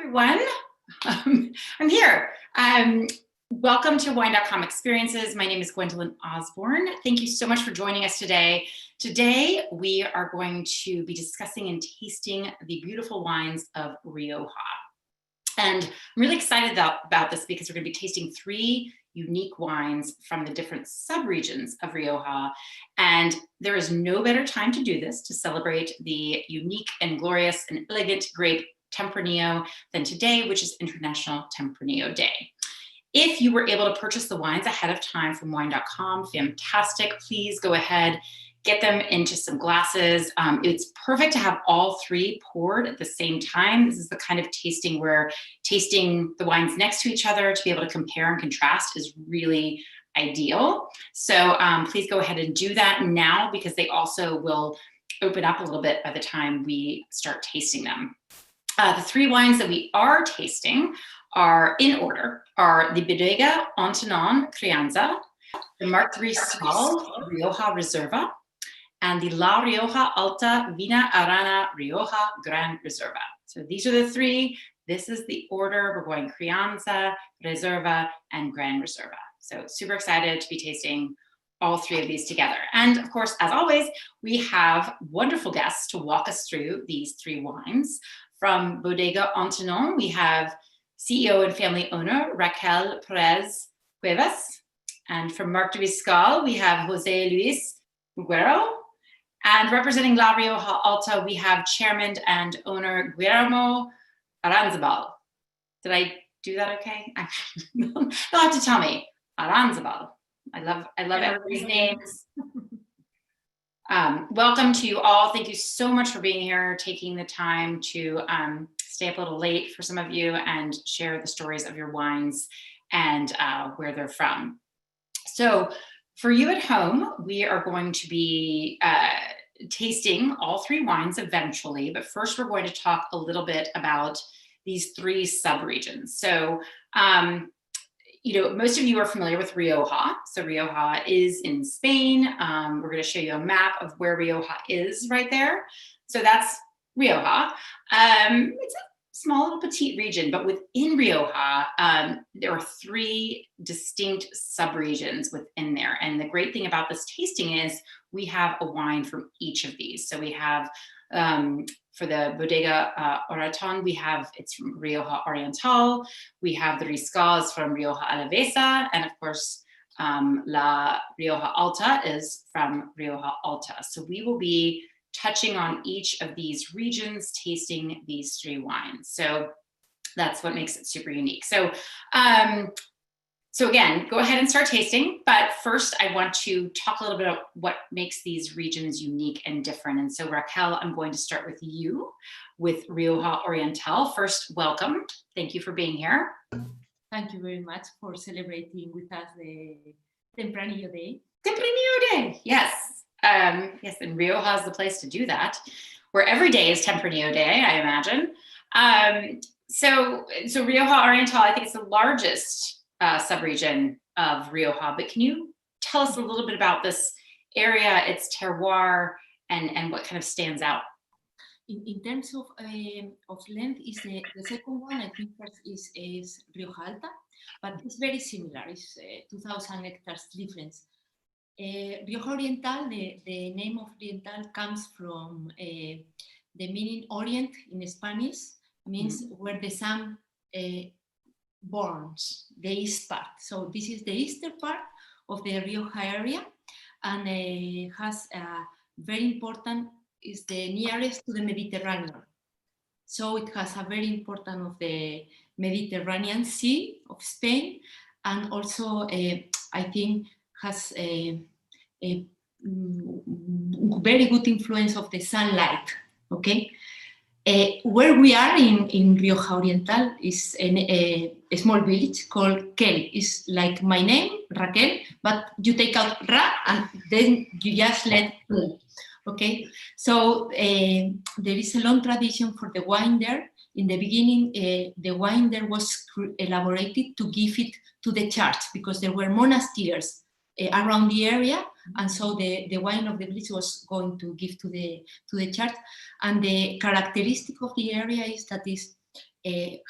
everyone. I'm here. Welcome to Wine.com Experiences. My name is Gwendolyn Osborne. Thank you so much for joining us today. Today, we are going to be discussing and tasting the beautiful wines of Rioja. And I'm really excited about this because we're going to be tasting 3 unique wines from the different subregions of Rioja. And there is no better time to do this, to celebrate the unique and glorious and elegant grape Tempranillo than today, which is International Tempranillo Day. If you were able to purchase the wines ahead of time from Wine.com, fantastic. Please go ahead, get them into some glasses. It's perfect to have all 3 poured at the same time. This is the kind of tasting where tasting the wines next to each other to be able to compare and contrast is really ideal. So please go ahead and do that now, because they also will open up a little bit by the time we start tasting them. The 3 wines that we are tasting are in order, are the Bodega Ontinon Crianza, the Marc Riscal Rioja Reserva, and the La Rioja Alta Vina Arana Rioja Gran Reserva. So these are the 3. This is the order. We're going Crianza, Reserva, and Gran Reserva. So super excited to be tasting all 3 of these together. And of course, as always, we have wonderful guests to walk us through these 3 wines. From Bodega Ontinon, we have CEO and family owner Raquel Perez Cuevas. And from Marc Riscal, we have Jose Luis Guerrero. And representing La Rioja Alta, we have chairman and owner Guillermo Aranzabal. Did I do that okay? They'll have to tell me. Aranzabal. I love everybody's names. Welcome to you all. Thank you so much for being here, taking the time to stay up a little late for some of you and share the stories of your wines and where they're from. So for you at home, we are going to be tasting all 3 wines eventually, but first we're going to talk a little bit about these 3 subregions. So most of you are familiar with Rioja. So Rioja is in Spain. We're going to show you a map of where Rioja is right there. So that's Rioja. It's a small little petite region, but within Rioja, there are 3 distinct subregions within there. And the great thing about this tasting is we have a wine from each of these. So we have for the Bodega Oriental, it's from Rioja Oriental. We have the Riscals from Rioja Alavesa. And of course, La Rioja Alta is from Rioja Alta. So we will be touching on each of these regions, tasting these 3 wines. So that's what makes it super unique. So, so again, go ahead and start tasting. But first, I want to talk a little bit about what makes these regions unique and different. And so Raquel, I'm going to start with you with Rioja Oriental. First, welcome. Thank you for being here. Thank you very much for celebrating with us the Tempranillo Day. Tempranillo Day, yes. Yes, and Rioja is the place to do that, where every day is Tempranillo Day, I imagine. So Rioja Oriental, I think it's the largest subregion of Rioja, but can you tell us a little bit about this area, its terroir, and what kind of stands out? In terms of length, is the second one. I think first is Rioja Alta, but it's very similar. It's 2,000 hectares difference. Rioja Oriental, the name of Oriental comes from the meaning Orient in Spanish, means where the sun burns, the east part. So this is the eastern part of the Rioja area, and has very important, is the nearest to the Mediterranean. So it has a very important of the Mediterranean Sea of Spain, and also I think has a very good influence of the sunlight. Okay, where we are in Rioja Oriental is in a small village called Kel. It's like my name, Raquel, but you take out Ra and then you just let Kel. Okay, so there is a long tradition for the wine there. In the beginning, the wine there was elaborated to give it to the church because there were monasteries around the area, and so the wine of the village was going to give to the church. And the characteristic of the area is that it's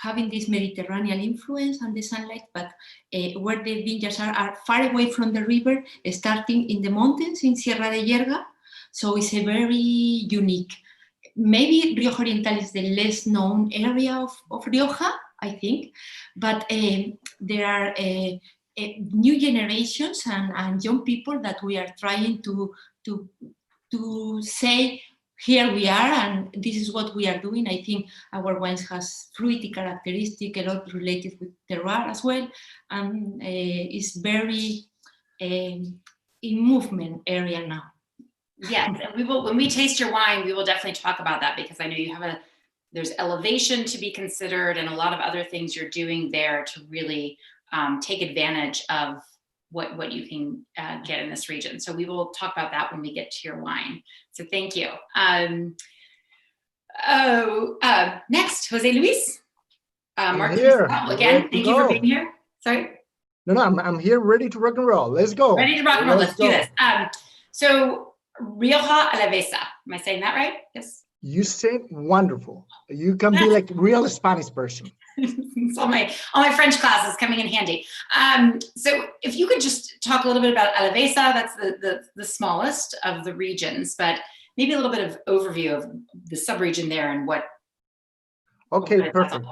having this Mediterranean influence and the sunlight, but where the vineyards are far away from the river, starting in the mountains in Sierra de Yerga. So it's a very unique. Maybe Rioja Oriental is the less known area of Rioja, I think, but there are new generations and young people that we are trying to say, here we are, and this is what we are doing. I think our wines has fruity characteristic, a lot related with terroir as well, and is very in movement area now. Yes, and we will, when we taste your wine, we will definitely talk about that, because I know you have there's elevation to be considered and a lot of other things you're doing there to really take advantage of what you can get in this region. So we will talk about that when we get to your wine. So thank you. Next, Jose Luis. I'm here. Again, thank you for being here. Sorry. No, I'm here ready to rock and roll. Let's go. Ready to rock and roll. Let's do this. So Rioja Alavesa. Am I saying that right? Yes. You said wonderful. You can be like real Spanish person. all my French classes coming in handy. So if you could just talk a little bit about Alavesa, that's the smallest of the regions, but maybe a little bit of overview of the subregion there and what. Okay, perfect.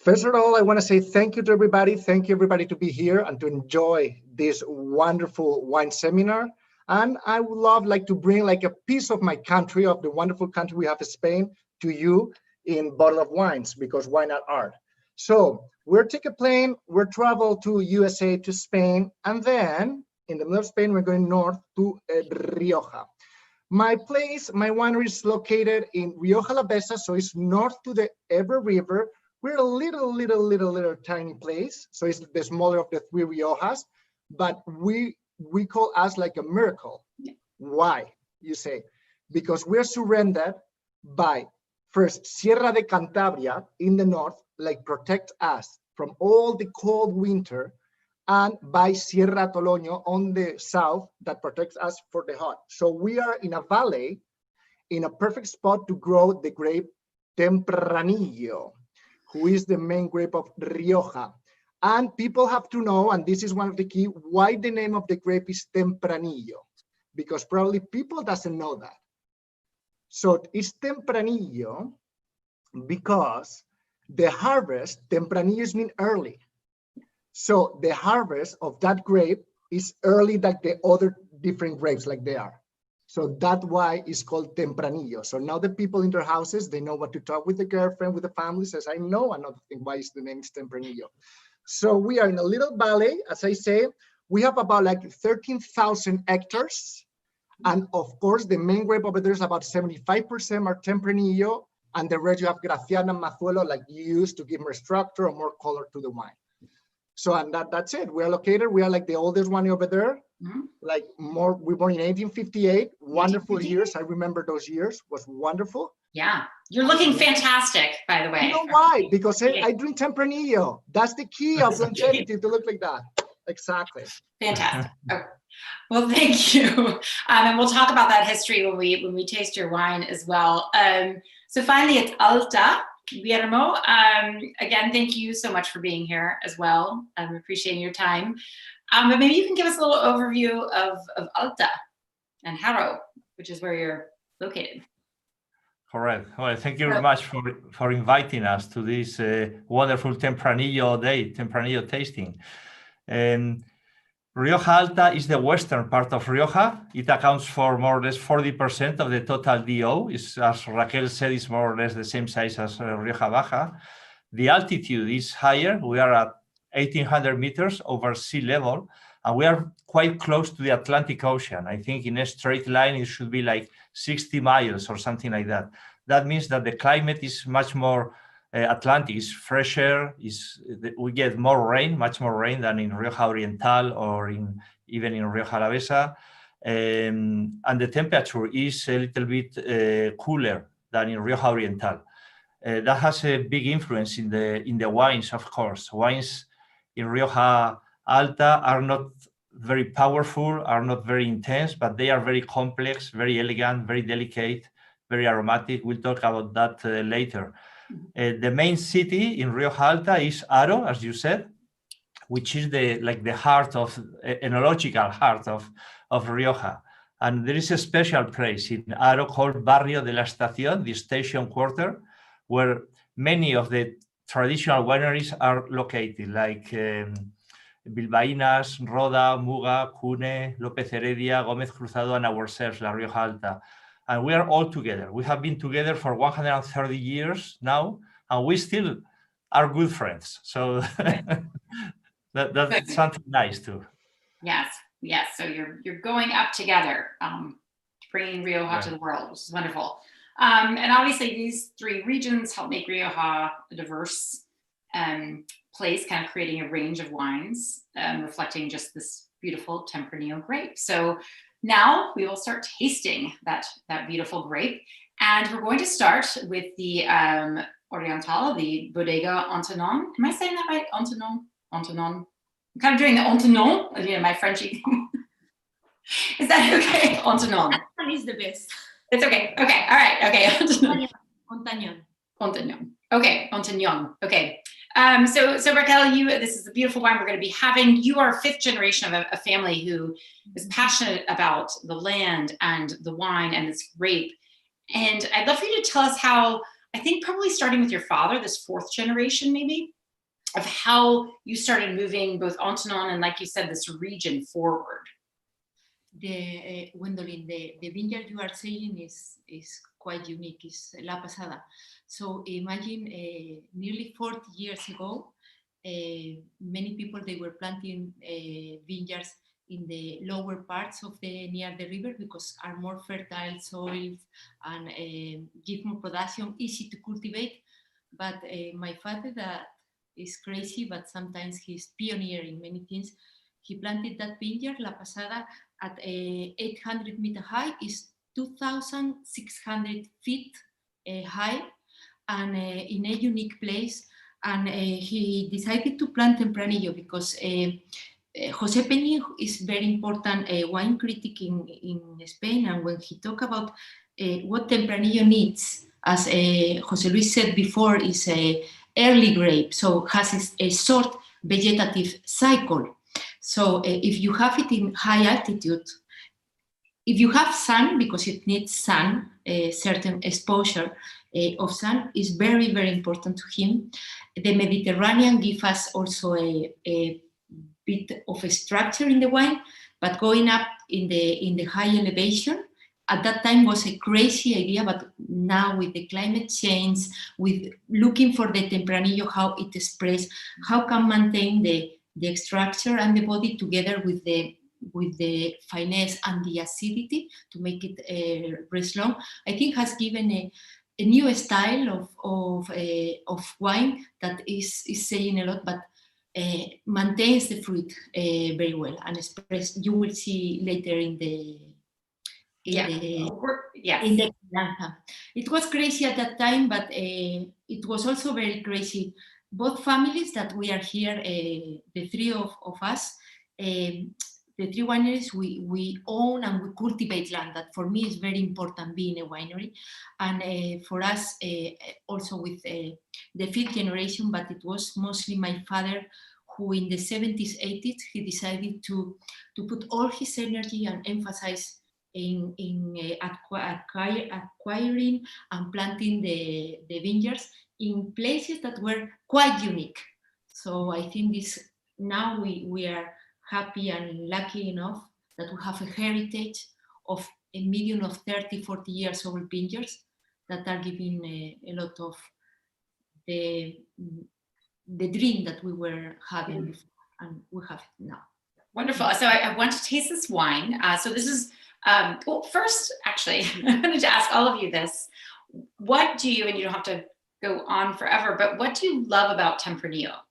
First of all, I want to say thank you to everybody. Thank you everybody to be here and to enjoy this wonderful wine seminar. And I would love to bring like a piece of my country, of the wonderful country we have in Spain, to you in bottle of wines, because why not art? So we'll take a plane, we'll travel to USA, to Spain, and then in the middle of Spain, we're going north to Rioja. My winery is located in Rioja Alavesa, so it's north to the Ebre River. We're a little tiny place, so it's the smaller of the three Riojas, but we call us like a miracle. Why, you say? Because we're surrounded by, first, Sierra de Cantabria in the north, protect us from all the cold winter, and by Sierra Toloño on the south that protects us for the hot. So we are in a valley, in a perfect spot to grow the grape Tempranillo, who is the main grape of Rioja. And people have to know, and this is one of the key, why the name of the grape is Tempranillo, because probably people doesn't know that. So it's Tempranillo because the harvest, Tempranillo means early. So the harvest of that grape is early like the other different grapes like they are. So that's why it's called Tempranillo. So now the people in their houses, they know what to talk with the girlfriend, with the family, says, I know another thing why is the name is Tempranillo. So we are in a little valley, as I say. We have about 13,000 hectares. And of course, the main grape over there is about 75% are Tempranillo, and the rest you have Graciana and Mazuelo, like you use to give more structure or more color to the wine. So, and that's it. We are located, we are like the oldest one over there. Mm-hmm. We were born in 1858, wonderful years. I remember those years, was wonderful. Yeah, you're looking fantastic, by the way. You know why? Because I drink Tempranillo. That's the key of longevity, to look like that. Exactly. Fantastic. Okay. Well, thank you. And we'll talk about that history when we taste your wine as well. So finally, it's Alta. Guillermo, again, thank you so much for being here as well. I'm appreciating your time. But maybe you can give us a little overview of Alta and Haro, which is where you're located. Correct. Well, thank you very much for inviting us to this wonderful Tempranillo day, Tempranillo tasting. Rioja Alta is the western part of Rioja. It accounts for more or less 40% of the total DO. As Raquel said, it's more or less the same size as Rioja Baja. The altitude is higher. We are at 1,800 meters over sea level, and we are quite close to the Atlantic Ocean. I think in a straight line, it should be like 60 miles or something like that. That means that the climate is much more Atlantic, is fresher, we get more rain, much more rain than in Rioja Oriental or even in Rioja Alavesa. And the temperature is a little bit cooler than in Rioja Oriental. That has a big influence in the wines, of course. Wines in Rioja Alta are not very powerful, are not very intense, but they are very complex, very elegant, very delicate, very aromatic. We'll talk about that later. The main city in Rioja Alta is Haro, as you said, which is the heart of enological heart of Rioja. And there is a special place in Haro called Barrio de la Estación, the station quarter, where many of the traditional wineries are located, like Bilbaínas, Roda, Muga, Cune, López Heredia, Gómez Cruzado, and ourselves, La Rioja Alta. And we are all together. We have been together for 130 years now, and we still are good friends. So that's something nice too. Yes, yes. So you're going up together, bringing Rioja to the world, which is wonderful. And obviously, these three regions help make Rioja a diverse place, kind of creating a range of wines, reflecting just this beautiful Tempranillo grape. So now we will start tasting that beautiful grape, and we're going to start with the Oriental, the Bodega Ontanon. Am I saying that right? Ontanon. I'm kind of doing the Ontanon. You know, my French. Is that okay? Ontanon. That one is the best. It's okay. Okay. All right. Okay. Ontagnon. Okay. Ontagnon. Okay. So Raquel, this is a beautiful wine we're going to be having. You are fifth generation of a family who is passionate about the land and the wine and this grape. And I'd love for you to tell us how, I think probably starting with your father, this fourth generation maybe, of how you started moving both Ontanon and, like you said, this region forward. Gwendolyn, the vineyard you are saying is quite unique. It's La Pasada. So imagine nearly 40 years ago, many people, they were planting vineyards in the lower parts of near the river because are more fertile soils and give more production, easy to cultivate. But my father, that is crazy, but sometimes he's pioneering many things. He planted that vineyard, La Pasada, at 800 meter high, is 2,600 feet high, and in a unique place. And he decided to plant Tempranillo because José Peña is very important wine critic in Spain, and when he talked about what Tempranillo needs, as José Luis said before, is a early grape, so has a short vegetative cycle. So if you have it in high altitude, if you have sun, because it needs sun, a certain exposure of sun is very, very important to him. The Mediterranean gives us also a bit of a structure in the wine, but going up in the high elevation, at that time was a crazy idea, but now with the climate change, with looking for the Tempranillo, how it spreads, how can maintain the structure and the body together with the finesse and the acidity to make it rest long, I think has given a new style of wine that is saying a lot, but maintains the fruit very well and express. You will see later in the crianza. It was crazy at that time, but it was also very crazy. Both families that we are here, the three of us, the three wineries, we own and we cultivate land. That for me is very important, being a winery. And for us, also with the fifth generation, but it was mostly my father who in the 70s, 80s, he decided to put all his energy and emphasize in acquiring and planting the vineyards in places that were quite unique. So I think this now we are happy and lucky enough that we have a heritage of a median of 30, 40 years old vineyards that are giving a lot of the dream that we were having before, and we have it now. Wonderful. So I want to taste this wine. So this is, well, first, actually, I wanted to ask all of you this. What do you, and you don't have to go on forever, but what do you love about Tempranillo?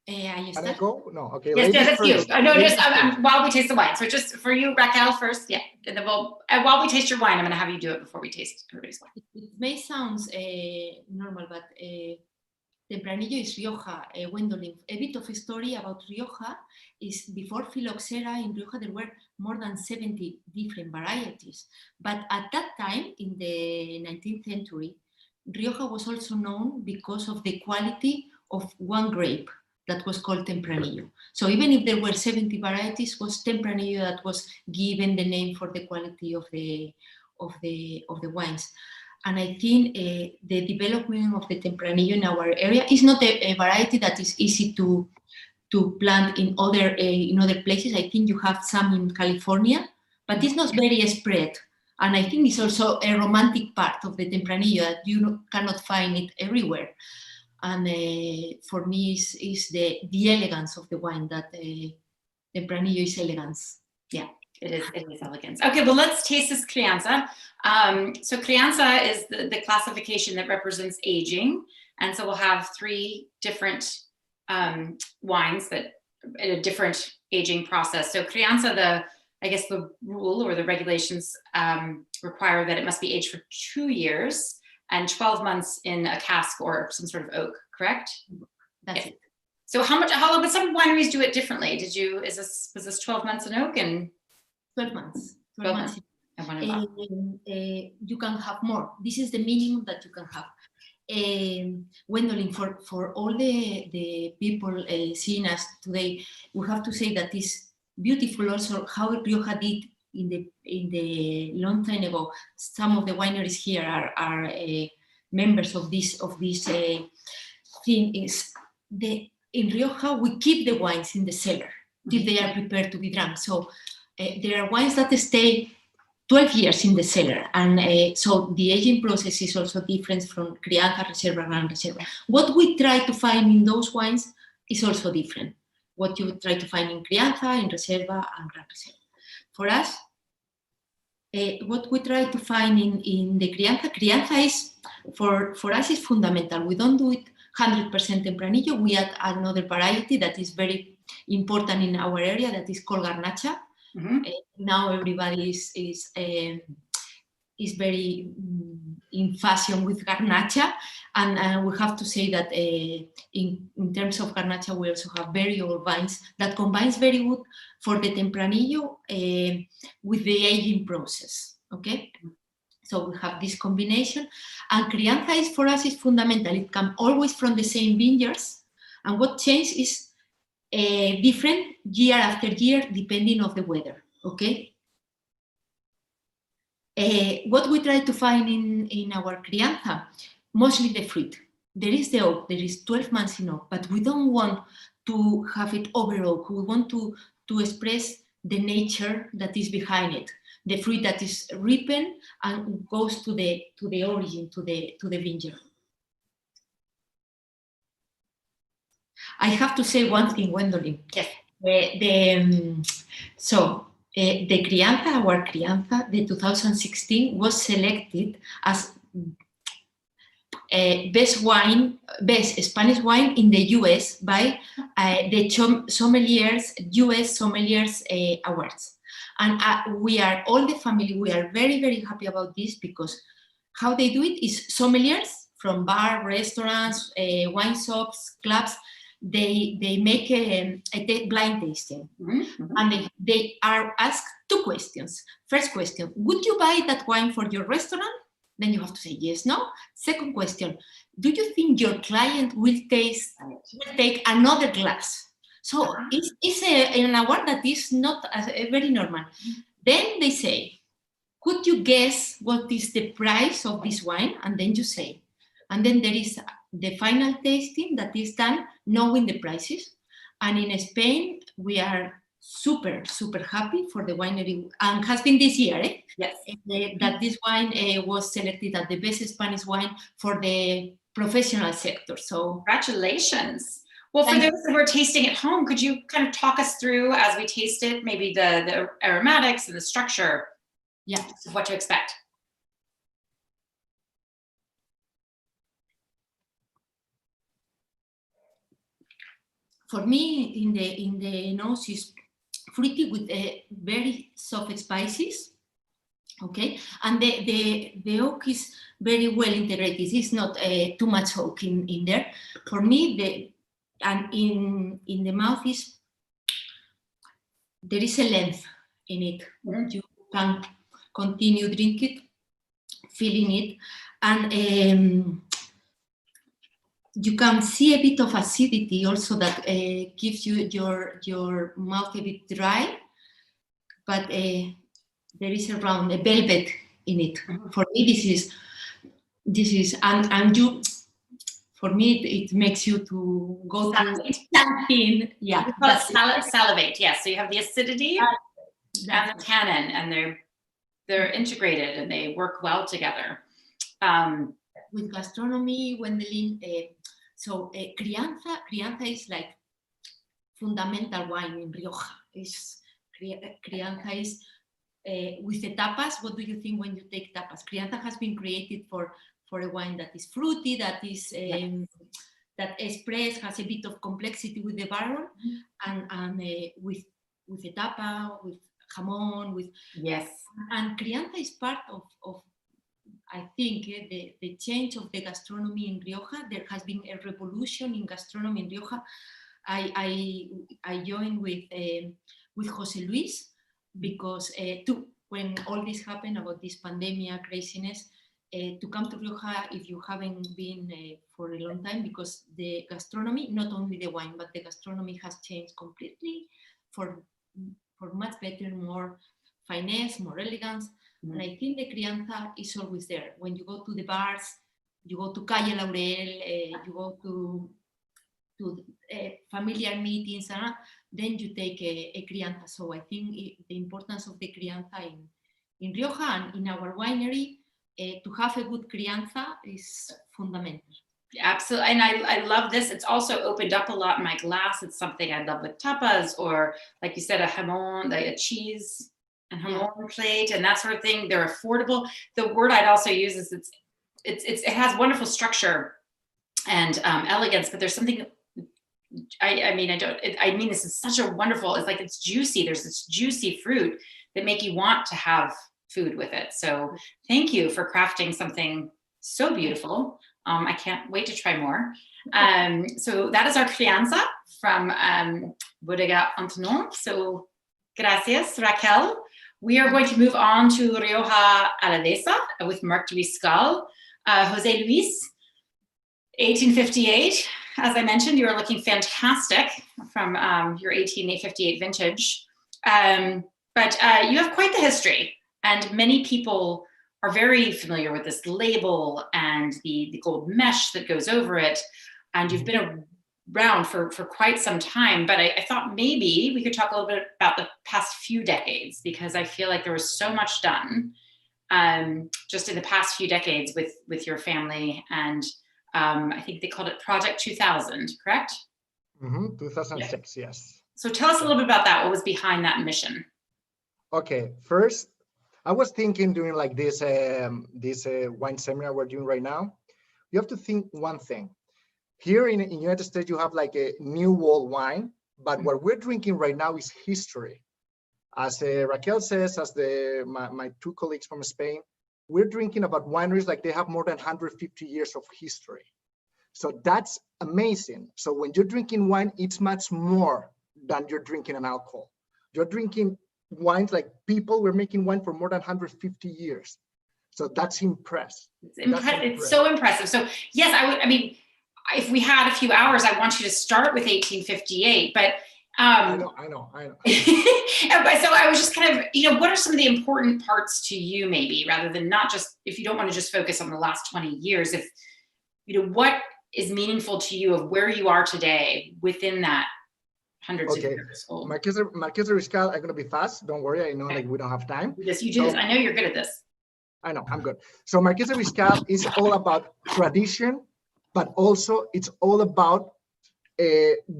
Can I go? No, okay. Yes, that's you. No, just while we taste the wine. So just for you, Raquel, first, yeah. And then while we taste your wine, I'm going to have you do it before we taste everybody's wine. It may sound normal, but Tempranillo is Rioja. Gwendolyn, a bit of a story about Rioja is before phylloxera in Rioja, there were more than 70 different varieties. But at that time, in the 19th century, Rioja was also known because of the quality of one grape that was called Tempranillo. So even if there were 70 varieties, was Tempranillo that was given the name for the quality of the wines. And I think the development of the Tempranillo in our area is not a variety that is easy to plant in other places. I think you have some in California, but it's not very spread. And I think it's also a romantic part of the Tempranillo that you cannot find it everywhere. And for me, is the elegance of the wine that Tempranillo is elegance. Yeah. It is elegance. Okay, well, let's taste this crianza. So crianza is the classification that represents aging. And so we'll have 3 different wines that in a different aging process. So crianza, I guess the rule or the regulations require that it must be aged for 2 years and 12 months in a cask or some sort of oak, correct? That's it. So how long, but some wineries do it differently. Was this 12 months in oak and 12 months. 12 months. You can have more. This is the minimum that you can have. Gwendolyn, for all the people seeing us today, we have to say that it's beautiful also how Rioja did in the long time ago. Some of the wineries here are members of this thing. Is in Rioja we keep the wines in the cellar till they are prepared to be drunk. So there are wines that stay 12 years in the cellar, and so the aging process is also different from Crianza, Reserva, Gran Reserva. What we try to find in those wines is also different. What you try to find in Crianza, in Reserva, and Gran Reserva. For us, what we try to find in the Crianza is, for us, is fundamental. We don't do it 100% Tempranillo. We add another variety that is very important in our area that is called Garnacha. Mm-hmm. Now everybody is very in fashion with Garnacha, and we have to say that in terms of Garnacha we also have very old vines that combines very good for the Tempranillo with the aging process. Okay, so we have this combination, and Crianza is for us is fundamental. It comes always from the same vineyards, and what changes is different year after year depending on the weather. Okay. What we try to find in our Crianza, mostly the fruit. There is the oak, there is 12 months in oak, but we don't want to have it over oak. We want to express the nature that is behind it, the fruit that is ripened and goes to the origin, to the vineyard. I have to say one thing, Gwendolyn. Yes. The Crianza, our Crianza, the 2016 was selected as best Spanish wine in the US by the US Sommeliers Awards. And we are, all the family, we are very, very happy about this, because how they do it is sommeliers from bar, restaurants, wine shops, clubs. They make a blind tasting, mm-hmm. And they are asked 2 questions. First question, would you buy that wine for your restaurant? Then you have to say yes, no. Second question, do you think your client will take another glass? So it's an award that is not very normal. Then they say, could you guess what is the price of this wine? And then you say, and then there is the final tasting that is done knowing the prices. And in Spain, we are super, super happy for the winery, and has been this year, Yes. That this wine was selected as the best Spanish wine for the professional sector. So congratulations. Well, for those that were tasting at home, could you kind of talk us through, as we taste it, maybe the aromatics and the structure, of what to expect? For me, in the nose is fruity with very soft spices, okay, and the oak is very well integrated. It's not too much oak in there. For me, and in the mouth there is a length in it. Mm-hmm. You can continue drink it, feeling it, And you can see a bit of acidity also that gives you your mouth a bit dry, but there is a velvet in it. For me, this is and you. For me, it makes you to go Salivate. to something. Yeah, salivate. Yes, so you have the acidity and the tannin, and they're integrated and they work well together. With gastronomy, Gwendoline, crianza is like fundamental wine in Rioja. Crianza is with the tapas. What do you think when you take tapas? Crianza has been created for a wine that is fruity, that is that express, has a bit of complexity with the barrel, and with the tapa, with jamón, with and crianza is part of I think the change of the gastronomy in Rioja. There has been a revolution in gastronomy in Rioja. I joined with Jose Luis because when all this happened about this pandemic craziness, to come to Rioja if you haven't been for a long time, because the gastronomy, not only the wine, but the gastronomy has changed completely for much better, more finesse, more elegance. And I think the crianza is always there. When you go to the bars, you go to Calle Laurel, you go to familiar meetings, then you take a crianza. So I think the importance of the crianza in Rioja and in our winery, to have a good crianza is fundamental. Absolutely, and I love this. It's also opened up a lot in my glass. It's something I love with tapas, or like you said, a jamón, a cheese and jamón plate, and that sort of thing. They're affordable. The word I'd also use is it has wonderful structure and elegance, but there's something. I mean this is such a wonderful. It's like it's juicy. There's this juicy fruit that make you want to have food with it. So thank you for crafting something so beautiful. I can't wait to try more. So that is our crianza from Bodega Antonon. So gracias, Raquel. We are going to move on to Rioja Alavesa with Marc de Riscal. Jose Luis, 1858. As I mentioned, you are looking fantastic from your 1858 vintage. But you have quite the history, and many people are very familiar with this label and the gold mesh that goes over it. And you've been around for quite some time, but I thought maybe we could talk a little bit about the past few decades, because I feel like there was so much done just in the past few decades with your family. And I think they called it Project 2000, correct? 2006, yes. So tell us a little bit about that. What was behind that mission? Okay, first, I was thinking during like this wine seminar we're doing right now, you have to think one thing. Here in the United States, you have like a new world wine, but what we're drinking right now is history. As Raquel says, as my two colleagues from Spain, we're drinking about wineries like they have more than 150 years of history. So that's amazing. So when you're drinking wine, it's much more than you're drinking an alcohol. You're drinking wines like people were making wine for more than 150 years. So that's impressive. It's so impressive. So yes, I mean, if we had a few hours, I want you to start with 1858, but I know. So I was just kind of, what are some of the important parts to you, maybe, rather than not just, if you don't want to just focus on the last 20 years, if, what is meaningful to you of where you are today within that hundreds of years old? Marqués de Riscal, I'm going to be fast. Don't worry. I know like we don't have time. Yes, you do this. I know you're good at this. I know, I'm good. So Marqués de Riscal is all about tradition, but also it's all about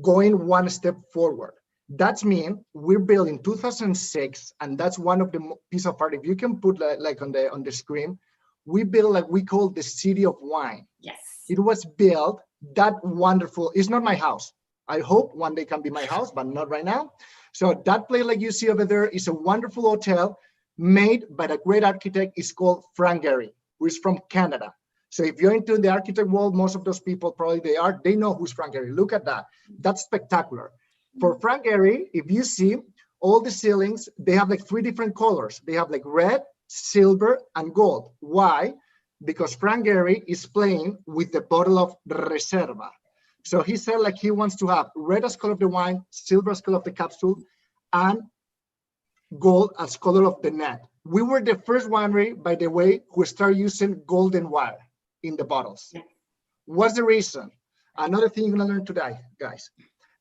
going one step forward. That's mean we're built in 2006, and that's one of the piece of art. If you can put like on the screen, we built like we call the city of wine. Yes. It was built that wonderful. It's not my house. I hope one day can be my house, but not right now. So that place like you see over there is a wonderful hotel made by a great architect. It's called Frank Gehry, who is from Canada. So if you're into the architect world, most of those people probably they know who's Frank Gehry. Look at that. That's spectacular. For Frank Gehry, if you see all the ceilings, they have like 3 different colors. They have like red, silver, and gold. Why? because Frank Gehry is playing with the bottle of Reserva. So he said like he wants to have red as color of the wine, silver as color of the capsule, and gold as color of the net. We were the first winery, by the way, who started using golden wire in the bottles. What's the reason? Another thing you're gonna learn today, guys.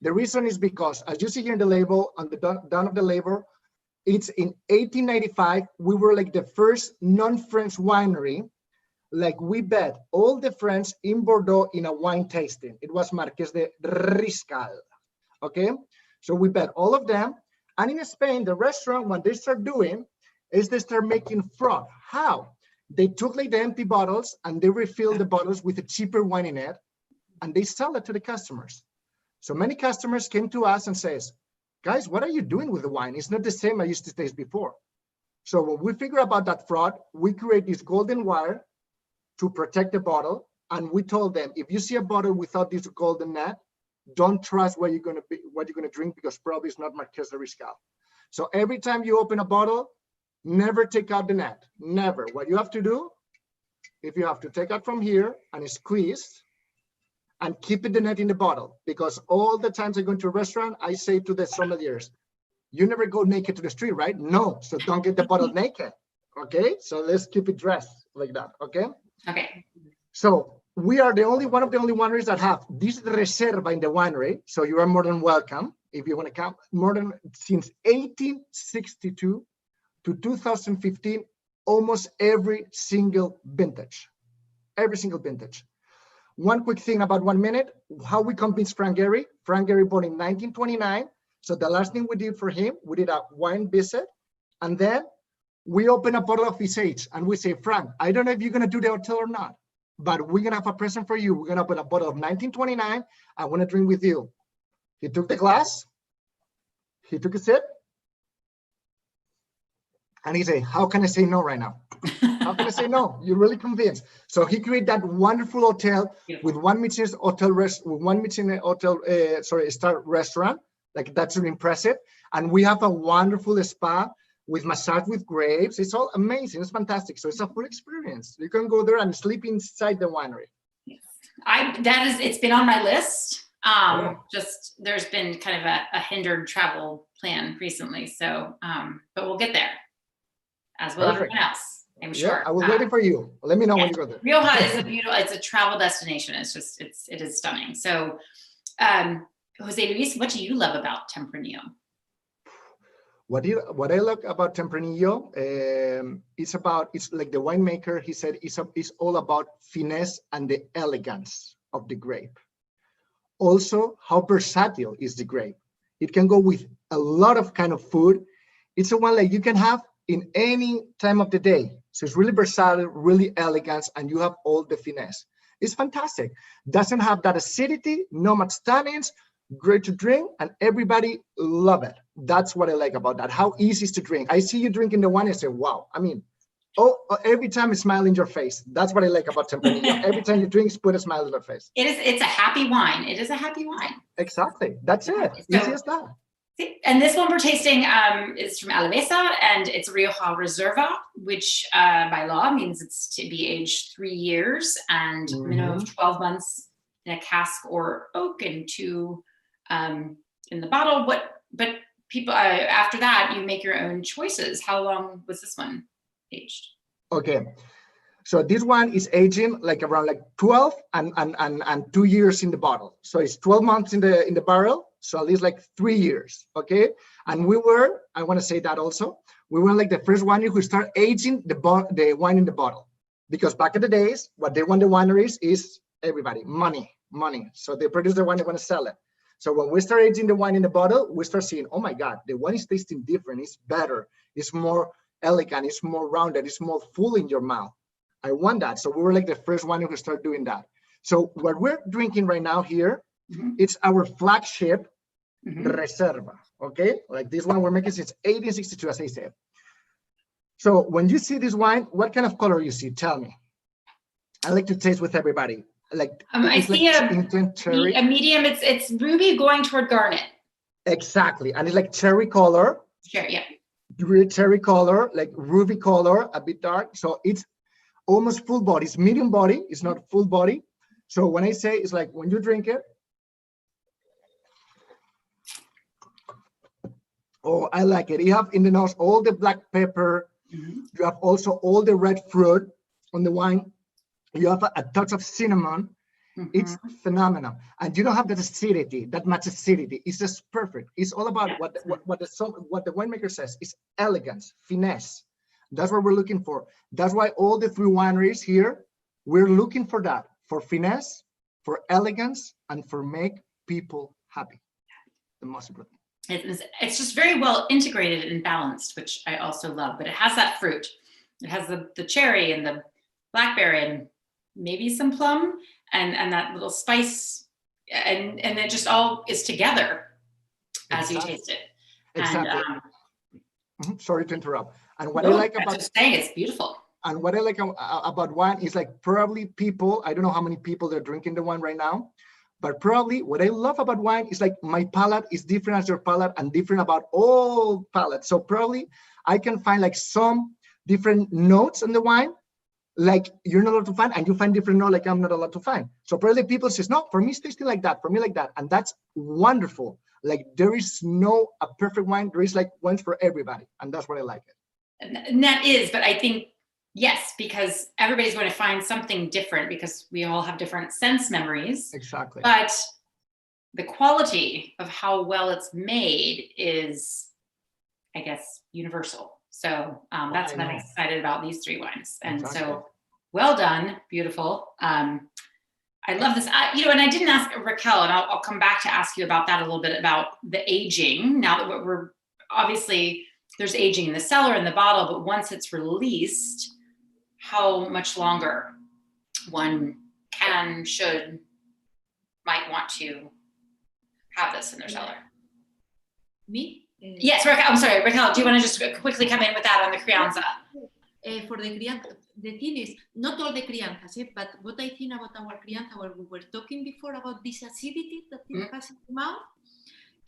The reason is because, as you see here in the label, on the down of the label, it's in 1895, we were like the first non-French winery. Like we bet all the French in Bordeaux in a wine tasting. It was Marqués de Riscal, okay? So we bet all of them. And in Spain, the restaurant, what they start doing is they start making fraud. How? They took like the empty bottles and they refill the bottles with a cheaper wine in it, and they sell it to the customers. So many customers came to us and says, guys, what are you doing with the wine? It's not the same I used to taste before. So when we figure about that fraud, we create this golden wire to protect the bottle. And we told them, if you see a bottle without this golden net, don't trust what you're gonna drink, because probably it's not Marqués de Riscal. So every time you open a bottle, never take out the net, never. What you have to do, if you have to take out from here and squeeze and keep the net in the bottle, because all the times I go to a restaurant, I say to the sommeliers, you never go naked to the street, right? No, so don't get the bottle naked, okay? So let's keep it dressed like that, okay? Okay. So we are one of the only wineries that have this Reserva in the winery. So you are more than welcome if you want to come. Since 1862 to 2015, almost every single vintage. One quick thing about 1 minute, how we convinced Frank Gehry. Frank Gehry born in 1929. So the last thing we did for him, we did a wine visit, and then we open a bottle of his age and we say, Frank, I don't know if you're gonna do the hotel or not, but we're gonna have a present for you. We're gonna open a bottle of 1929. I wanna drink with you. He took the glass, he took a sip, and he said, how can I say no right now? How can I say no? You're really convinced. So he created that wonderful hotel with one Michelin star restaurant. Like that's really impressive. And we have a wonderful spa with massage with grapes. It's all amazing. It's fantastic. So it's a full experience. You can go there and sleep inside the winery. It's been on my list. Just there's been kind of a hindered travel plan recently. So, but we'll get there, as will everyone else, I'm sure. I was waiting for you. Let me know when you go there. Rioja is it's a travel destination. It is stunning. So, Jose Luis, what do you love about Tempranillo? What I like about Tempranillo, it's like the winemaker, he said, it's all about finesse and the elegance of the grape. Also, how versatile is the grape. It can go with a lot of kind of food. It's a one like you can have in any time of the day. So it's really versatile, really elegant, and you have all the finesse. It's fantastic. Doesn't have that acidity, not much tannins, great to drink, and everybody love it. That's what I like about that. How easy is to drink. I see you drinking the wine and say, wow. I mean, every time a smile in your face. That's what I like about Tempranillo. Every time you drink, put a smile on your face. It's a happy wine. It is a happy wine. Exactly. That's it. Easy as that. And this one we're tasting is from Alavesa, and it's Rioja Reserva, which by law means it's to be aged 3 years and minimum of 12 months in a cask or oak, and 2 in the bottle. But people after that, you make your own choices. How long was this one aged? Okay, so this one is aging like around 12 and 2 years in the bottle. So it's 12 months in the barrel. So at least 3 years, okay? And I want to say that also, we were the first winery who start aging the wine in the bottle. Because back in the days, what they want the wineries is everybody, money. So they produce the wine, they want to sell it. So when we start aging the wine in the bottle, we start seeing, oh my God, the wine is tasting different, it's better, it's more elegant, it's more rounded, it's more full in your mouth. I want that. So we were the first winery who started doing that. So what we're drinking right now here, it's our flagship Reserva, okay? Like this one we're making since 1862, as I said. So when you see this wine, what kind of color you see? Tell me. I like to taste with everybody. I see a medium. It's ruby going toward garnet. Exactly, and it's cherry color. Sure, yeah. Cherry color, ruby color, a bit dark. So it's almost full body. It's medium body. It's not full body. So when I say it's like when you drink it, oh, I like it. You have in the nose all the black pepper. You have also all the red fruit on the wine. You have a touch of cinnamon. It's phenomenal. And you don't have that acidity, that much acidity. It's just perfect. It's all about what the winemaker says. It's elegance, finesse. That's what we're looking for. That's why all the three wineries here, we're looking for that, for finesse, for elegance, and for make people happy. The most important. It's just very well integrated and balanced, which I also love, but it has that fruit. It has the cherry and the blackberry and maybe some plum and that little spice, and it just all is together as you taste it. Exactly. And, sorry to interrupt. And what I like about it's beautiful. And what I like about wine is like probably people, I don't know how many people they're drinking the wine right now, but probably what I love about wine is like my palate is different as your palate and different about all palates. So probably I can find like some different notes in the wine, like you're not allowed to find, and you find different notes like I'm not allowed to find. So probably people says, no, for me it's tasting like that, for me like that. And that's wonderful. Like there is no a perfect wine, there is like wines for everybody. And that's what I like it. And that is, but I think, yes, because everybody's going to find something different because we all have different sense memories. Exactly. But the quality of how well it's made is, I guess, universal. So that's what I'm excited about these three wines. And so well done, beautiful. I love this. And I didn't ask Raquel, and I'll come back to ask you about that a little bit about the aging. Now that we're obviously, there's aging in the cellar and the bottle, but once it's released, how much longer one can, should, might want to have this in their cellar? Me? Yes, Raquel, I'm sorry, Raquel, do you want to just quickly come in with that on the crianza? For the crianza, the thing is, not all the crianzas, but what I think about our crianza, where we were talking before about this acidity that it has in the mouth,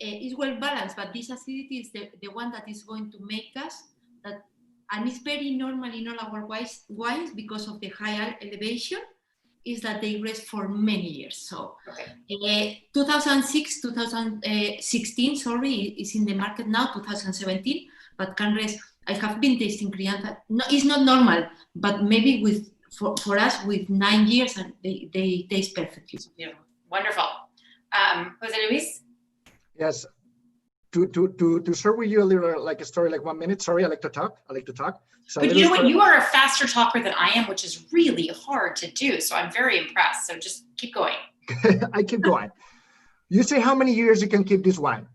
is well balanced, but this acidity is the one that is going to make us that, and it's very normal in all our wines because of the high elevation, is that they rest for many years. So 2016, sorry, is in the market now, 2017, but can rest. I have been tasting crianza. No, it's not normal, but maybe for us with 9 years, and they taste perfectly. Yeah, wonderful. Jose Luis? Yes, to share with you a little like a story, like 1 minute. Sorry, I like to talk. So but you know what? You are a faster talker than I am, which is really hard to do. So I'm very impressed. So just keep going. I keep going. You say how many years you can keep this wine?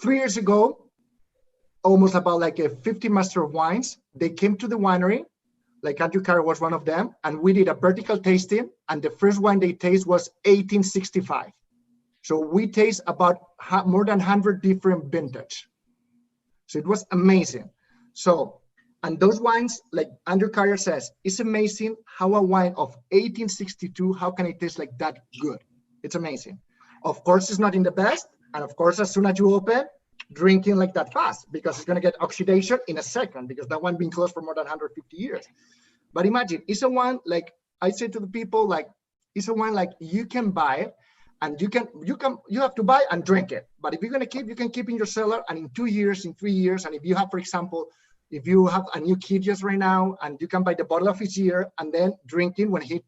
3 years ago, almost about like a 50 master of wines, they came to the winery, like Andrew Carr was one of them, and we did a vertical tasting, and the first wine they taste was 1865. So we taste about more than 100 different vintage. So it was amazing. So, and those wines, like Andrew Carrier says, it's amazing how a wine of 1862, how can it taste like that good? It's amazing. Of course, it's not in the best. And of course, as soon as you open, drinking like that fast, because it's going to get oxidation in a second, because that one been closed for more than 150 years. But imagine, it's a wine, like I say to the people, like, it's a wine like you can buy it, and you have to buy and drink it. But if you're going to keep, you can keep in your cellar, and in 2 years, in 3 years, and if you have, for example, if you have a new kid just right now, and you can buy the bottle of his year, and then drinking when he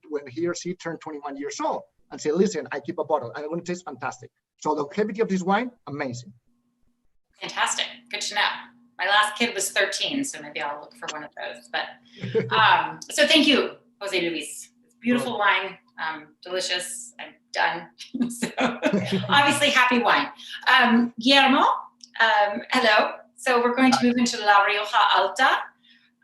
or she turned 21 years old, and say, listen, I keep a bottle, and it's going to taste fantastic. So the longevity of this wine, amazing. Fantastic, good to know. My last kid was 13, so maybe I'll look for one of those. But so thank you, Jose Luis. It's beautiful wine, delicious. I'm done. So obviously happy wine. Guillermo, hello. So we're going to move into La Rioja Alta.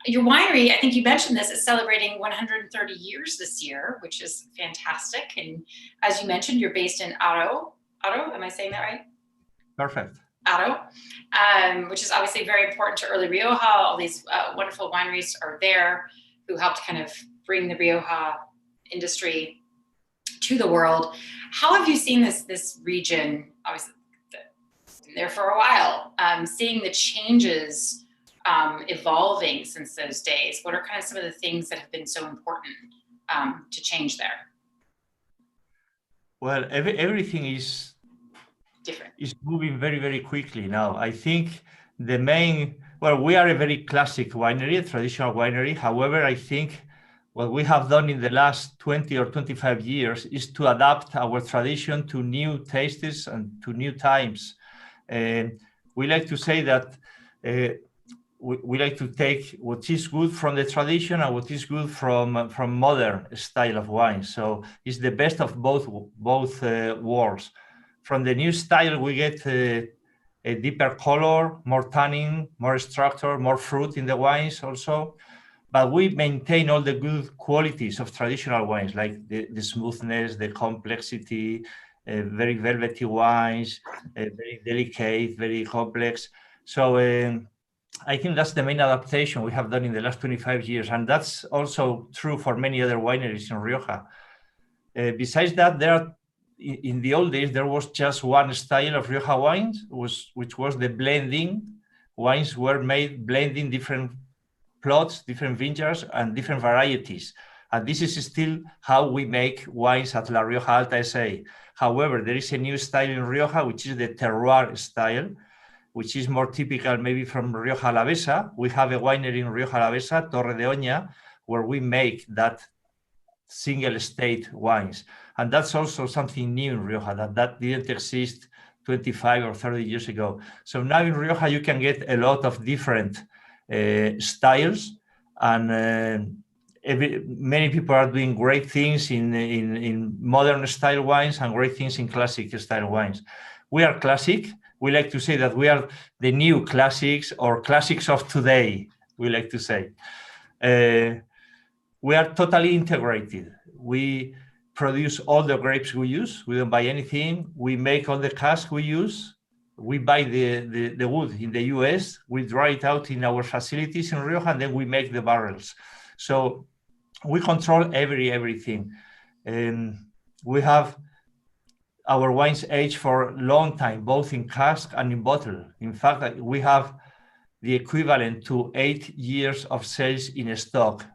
Your winery, I think you mentioned this, is celebrating 130 years this year, which is fantastic. And as you mentioned, you're based in Aro. Aro, am I saying that right? Perfect. Aro, which is obviously very important to early Rioja. All these wonderful wineries are there who helped kind of bring the Rioja industry to the world. How have you seen this region, obviously been there for a while, seeing the changes evolving since those days? What are kind of some of the things that have been so important to change there? Well, everything is Different. Is moving very, very quickly now. I think we are a very classic winery, a traditional winery. However, I think what we have done in the last 20 or 25 years is to adapt our tradition to new tastes and to new times. We like to say that we like to take what is good from the tradition and what is good from modern style of wine. So it's the best of both worlds. From the new style, we get a deeper color, more tannin, more structure, more fruit in the wines also. But we maintain all the good qualities of traditional wines, like the smoothness, the complexity, very velvety wines, very delicate, very complex. So I think that's the main adaptation we have done in the last 25 years. And that's also true for many other wineries in Rioja. Besides that, in the old days, there was just one style of Rioja wines, which was the blending. Wines were made blending different plots, different vineyards, and different varieties. And this is still how we make wines at La Rioja Alta SA. However, there is a new style in Rioja, which is the terroir style, which is more typical maybe from Rioja Alavesa. We have a winery in Rioja Alavesa, Torre de Oña, where we make that single estate wines. And that's also something new in Rioja that didn't exist 25 or 30 years ago. So now in Rioja, you can get a lot of different styles, and many people are doing great things in modern style wines and great things in classic style wines. We are classic. We like to say that we are the new classics, or classics of today, we like to say. We are totally integrated. We produce all the grapes we use. We don't buy anything. We make all the cask we use. We buy the wood in the US. We dry it out in our facilities in Rioja, and then we make the barrels. So we control everything. We have our wines aged for a long time, both in cask and in bottle. In fact, we have the equivalent to 8 years of sales in stock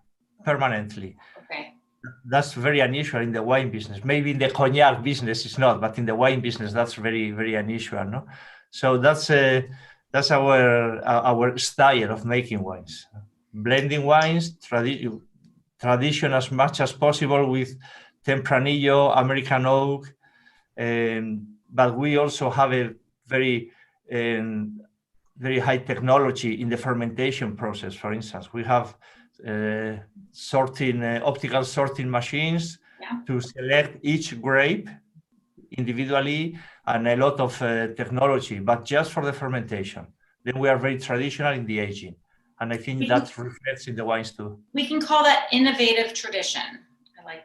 permanently. Okay. That's very unusual in the wine business. Maybe in the cognac business it's not, but in the wine business that's very, very unusual, no? So that's our style of making wines, blending wines, tradition as much as possible with Tempranillo, American oak, but we also have a very high technology in the fermentation process. For instance, we have optical sorting machines to select each grape individually, and a lot of technology, but just for the fermentation. Then we are very traditional in the aging, and I think that reflects in the wines too. We can call that innovative tradition. I like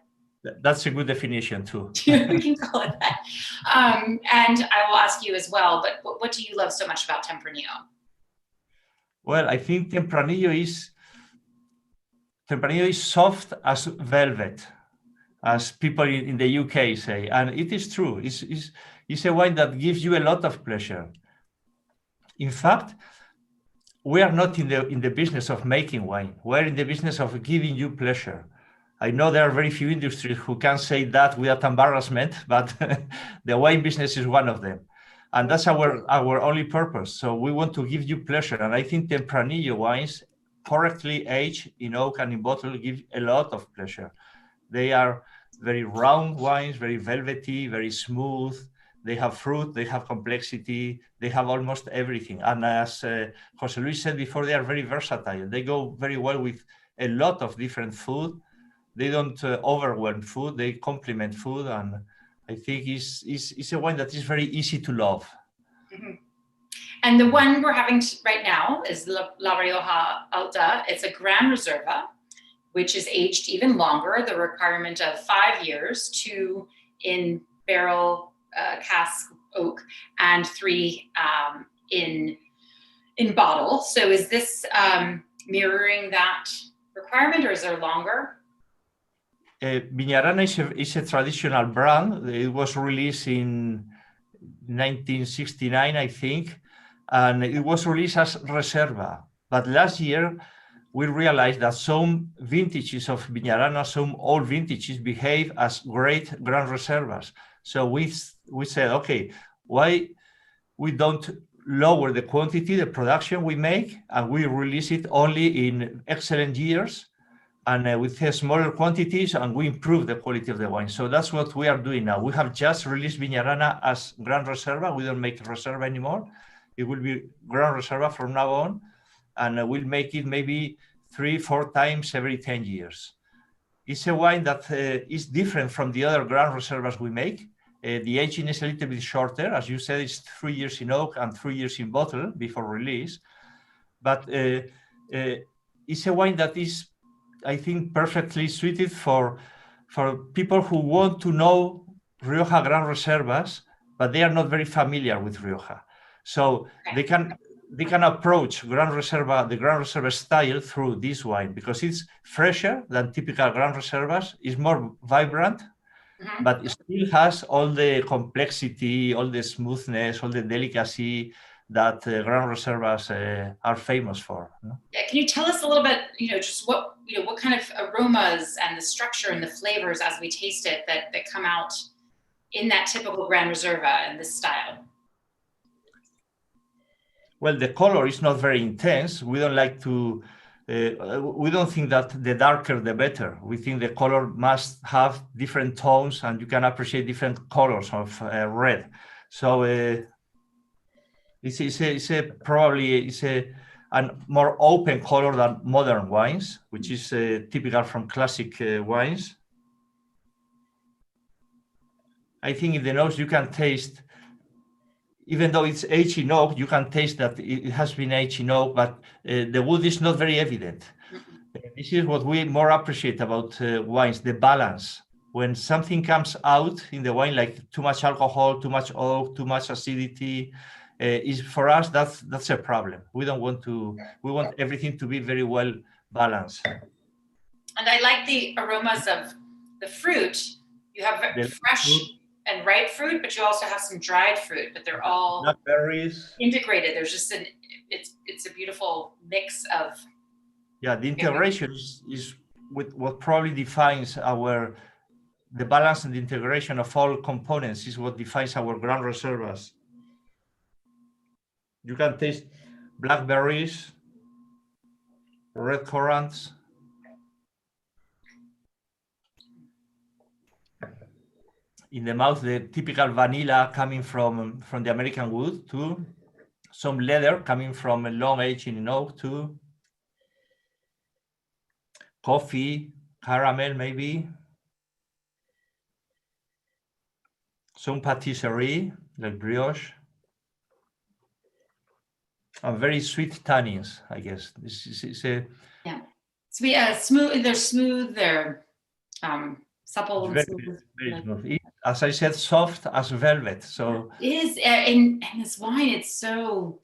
that's a good definition too. We can call it that. And I will ask you as well, but what do you love so much about Tempranillo? Well, I think Tempranillo is soft as velvet, as people in the UK say, and it is true. It's a wine that gives you a lot of pleasure. In fact, we are not in the business of making wine. We're in the business of giving you pleasure. I know there are very few industries who can say that without embarrassment, but the wine business is one of them. And that's our only purpose. So we want to give you pleasure. And I think Tempranillo wines, correctly aged in oak and in bottle, give a lot of pleasure. They are very round wines, very velvety, very smooth. They have fruit, they have complexity, they have almost everything. And as Jose Luis said before, they are very versatile. They go very well with a lot of different food. They don't overwhelm food, they complement food. And I think it's a wine that is very easy to love. Mm-hmm. And the one we're having right now is La Rioja Alta. It's a Gran Reserva, which is aged even longer, the requirement of 5 years, 2 in barrel cask oak and 3 in bottle. So is this mirroring that requirement, or is there longer? Viñarana is a traditional brand. It was released in 1969, I think, and it was released as Reserva. But last year, we realized that some vintages of Viñarana, some old vintages behave as great Gran Reservas. So we said, okay, why we don't lower the quantity, the production we make, and we release it only in excellent years and with smaller quantities, and we improve the quality of the wine. So that's what we are doing now. We have just released Viñarana as Gran Reserva. We don't make Reserva anymore. It will be Gran Reserva from now on, and we'll make it maybe 3-4 times every 10 years. It's a wine that is different from the other Gran Reservas we make. The aging is a little bit shorter. As you said, it's 3 years in oak and 3 years in bottle before release. But it's a wine that is, I think, perfectly suited for people who want to know Rioja Gran Reservas, but they are not very familiar with Rioja. So they can approach Gran Reserva, the Gran Reserva style, through this wine because it's fresher than typical Gran Reservas. It's more vibrant, but it still has all the complexity, all the smoothness, all the delicacy that Gran Reservas are famous for. Yeah, can you tell us a little bit, just what kind of aromas and the structure and the flavors as we taste it that come out in that typical Gran Reserva in this style? Well, the color is not very intense. We don't like to, we don't think that the darker the better. We think the color must have different tones and you can appreciate different colors of red. So it's a more open color than modern wines, which is typical from classic wines. I think in the nose you can taste, even though it's aged in oak, you can taste that it has been aged in oak, but the wood is not very evident. This is what we more appreciate about wines, the balance. When something comes out in the wine, like too much alcohol, too much oak, too much acidity, is for us, that's a problem. We don't want to, we want everything to be very well balanced. And I like the aromas of the fruit. You have fresh and ripe fruit, but you also have some dried fruit, but they're all blackberries integrated. There's just it's a beautiful mix of. Yeah, the integration is with what probably defines the balance and the integration of all components is what defines our Gran Reservas. You can taste blackberries, red currants. In the mouth, the typical vanilla coming from the American wood too. Some leather coming from a long aging in oak too. Coffee, caramel maybe. Some patisserie like brioche. And very sweet tannins, I guess. This is a smooth. They're smooth. They're supple and smooth. Very smooth. As I said, soft as velvet. So it is in this wine. It's so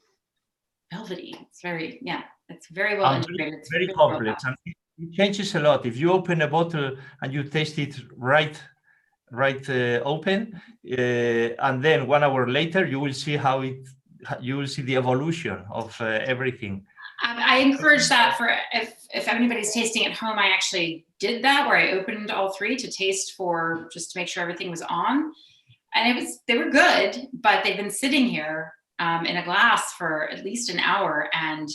velvety. It's very It's very well integrated. It's very complex, and it changes a lot. If you open a bottle and you taste it right open, and then 1 hour later, you will see you will see the evolution of everything. I encourage that for if anybody's tasting at home. I actually did that where I opened all three to taste for just to make sure everything was on, and they were good, but they've been sitting here in a glass for at least an hour, and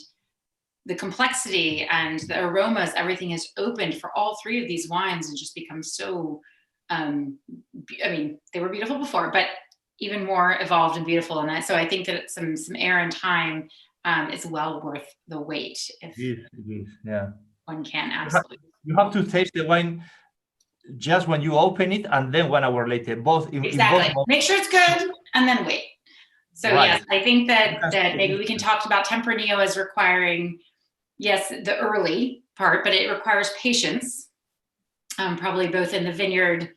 the complexity and the aromas, everything is opened for all three of these wines and just become so. They were beautiful before, but even more evolved and beautiful. And so I think that some air and time is well worth the wait. If it is, yeah. One can absolutely. You have to taste the wine just when you open it, and then 1 hour later. Exactly. In both make sure it's good, and then wait. So right. Yes, I think that maybe we can talk about Tempranillo as requiring, yes, the early part, but it requires patience. Probably both in the vineyard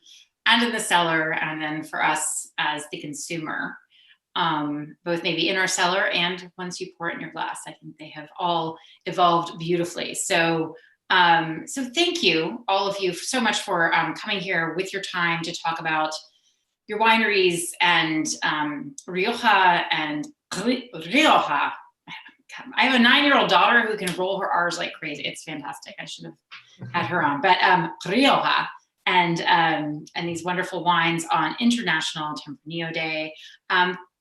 and in the cellar, and then for us as the consumer, both maybe in our cellar and once you pour it in your glass. I think they have all evolved beautifully. So thank you, all of you, so much for coming here with your time to talk about your wineries and Rioja and Rioja. I have a 9-year-old daughter who can roll her R's like crazy. It's fantastic. I should have had her on. But Rioja and these wonderful wines on International Tempranillo Day.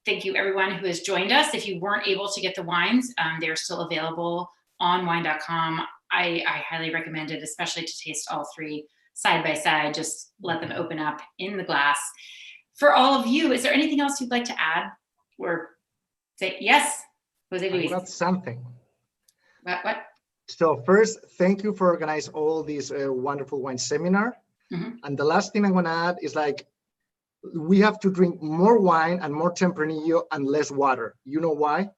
Thank you everyone who has joined us. If you weren't able to get the wines, they're still available on Wine.com. I highly recommend it, especially to taste all three side by side. Just let them open up in the glass. For all of you, is there anything else you'd like to add or say? Yes, Jose Luis. That's something. What? So first, thank you for organizing all these wonderful wine seminar. Mm-hmm. And the last thing I want to add is like, we have to drink more wine and more Tempranillo and less water. You know why?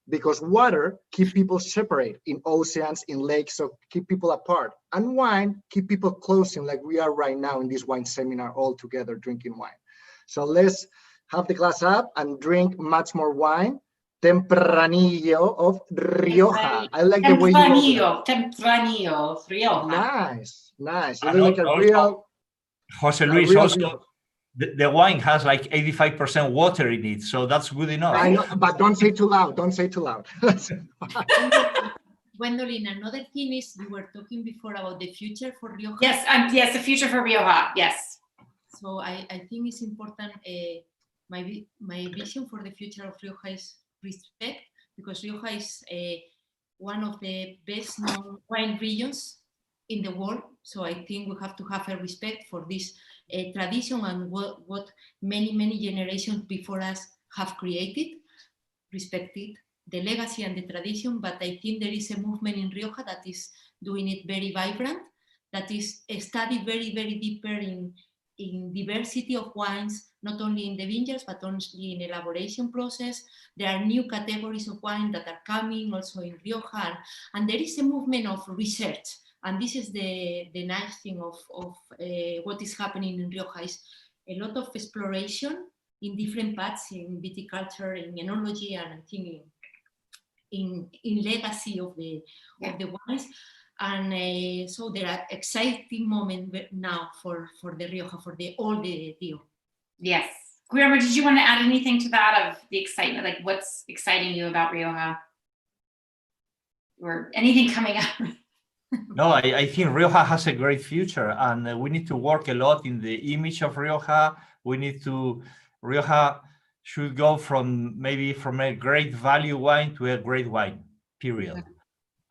Because water keep people separate in oceans, in lakes, so keep people apart. And wine keep people close in, like we are right now in this wine seminar all together drinking wine. So let's have the glass up and drink much more wine. Tempranillo of Rioja. I like the way you Tempranillo, Rioja. Nice. You And look like a also, real. Jose Luis, also, the wine has like 85% water in it, so that's good enough. I know, but don't say too loud. Don't say too loud. Gwendolyn, another thing is you were talking before about the future for Rioja. Yes, the future for Rioja. Yes. So I think it's important. My vision for the future of Rioja is respect, because Rioja is one of the best known wine regions in the world. So I think we have to have a respect for this tradition and what many generations before us have created, respected the legacy and the tradition. But I think there is a movement in Rioja that is doing it very vibrant, that is studied very deeper in diversity of wines, not only in the vineyards, but also in elaboration process. There are new categories of wine that are coming also in Rioja, and there is a movement of research. And this is the nice thing of what is happening in Rioja, is a lot of exploration in different paths, in viticulture, in enology, and I think in legacy of the wines. And so there are exciting moments now for the Rioja, for all the deal. Yes. Guillermo, did you want to add anything to that of the excitement? Like what's exciting you about Rioja? Or anything coming up? No, I think Rioja has a great future, and we need to work a lot in the image of Rioja. Rioja should go from a great value wine to a great wine, period.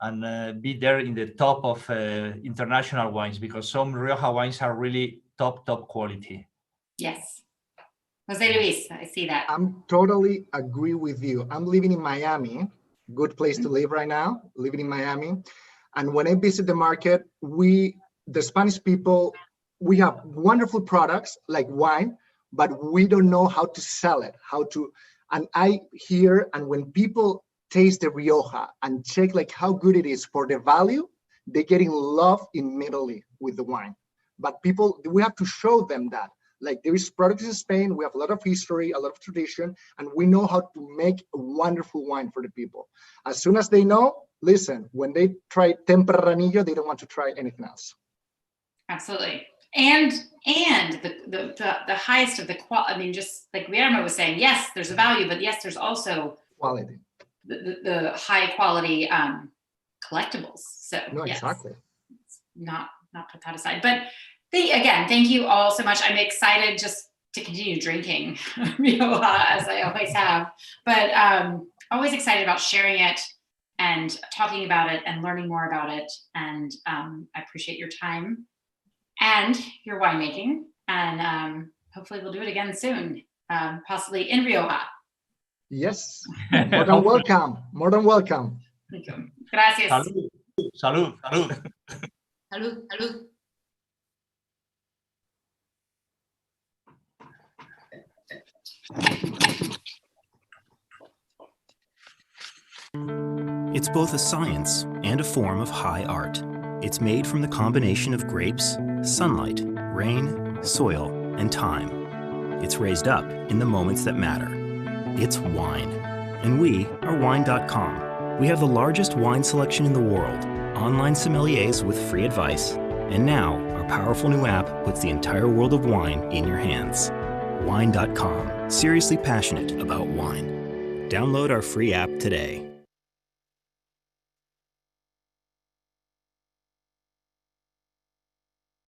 And be there in the top of international wines, because some Rioja wines are really top quality. Yes. Jose Luis, I see that. I'm totally agree with you. I'm living in Miami, good place to live right now, living in Miami. And when I visit the market, the Spanish people, we have wonderful products like wine, but we don't know how to sell it, and I hear, and when people taste the Rioja and check like how good it is for the value, they're getting love immediately with the wine. But we have to show them that like there is products in Spain, we have a lot of history, a lot of tradition, and we know how to make a wonderful wine for the people. As soon as they know, listen, when they try Tempranillo, they don't want to try anything else. Absolutely. And the highest of the quality, I mean, just like Guillermo was saying, yes, there's a value, but yes, there's also quality. The high quality collectibles. So no, yes, exactly. Not put that aside. But again, thank you all so much. I'm excited just to continue drinking Rioja as I always have. But always excited about sharing it and talking about it and learning more about it. And I appreciate your time and your winemaking. And hopefully we'll do it again soon, possibly in Rioja. Yes, more than welcome. More than welcome. Thank you. Gracias. Salud. Salud. It's both a science and a form of high art. It's made from the combination of grapes, sunlight, rain, soil, and time. It's raised up in the moments that matter. It's wine. And we are Wine.com. We have the largest wine selection in the world, online sommeliers with free advice, and now our powerful new app puts the entire world of wine in your hands. Wine.com. Seriously passionate about wine. Download our free app today.